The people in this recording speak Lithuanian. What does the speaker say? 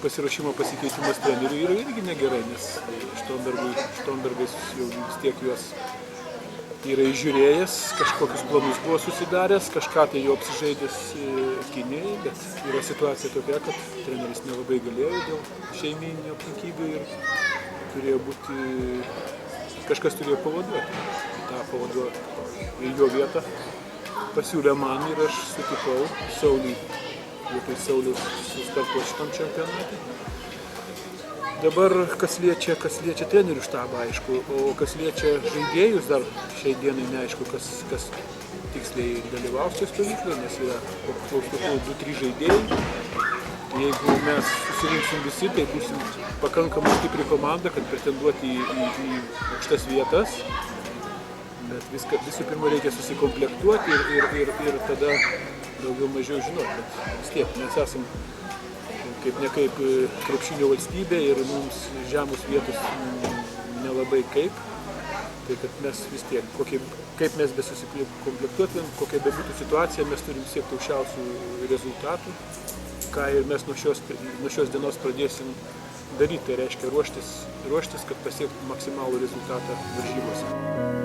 pasiruošimo pasikeitimas trenerių yra irgi negerai, nes Štombergas jau vis tiek juos yra įžiūrėjęs, kažkokius planus buvo susidaręs, kažką tai jau apsižaidęs Kinijai, bet yra situacija tokia, kad treneris nelabai galėjo dėl šeimyninių aplinkybių ir turėjo būti, kažkas turėjo pavaduoti. Ta pavaduoti į jo vietą pasiūlė man ir aš sutikau Saulį, vietoj Sauliaus sustartuoti šitam čempionatui. Dabar kas liečia trenerių štabą, aišku, o kas liečia žaidėjus, dar šiai dienai neaišku, kas tiksliai dalyvaus šioje stovykloje, nes yra klaustukų 2-3 žaidėjai. Jeigu mes susirinksim visi, tai būsim pakankamai stipri komanda, kad pretenduoti į aukštas vietas. Bet visų pirma reikia susikomplektuoti ir tada daugiau mažiau žinoti, bet vis tiek mes esam kaip ne kaip krepšinio valstybė ir mums žemus vietos nelabai kaip. Tai kad mes vis tiek, kaip mes besusikomplektuotumėm, kokia bebūtų situacija, mes turim siekti aukščiausių rezultatų, ką ir mes nuo šios dienos pradėsim daryti, tai reiškia ruoštis, kad pasiektų maksimalų rezultatą varžybose.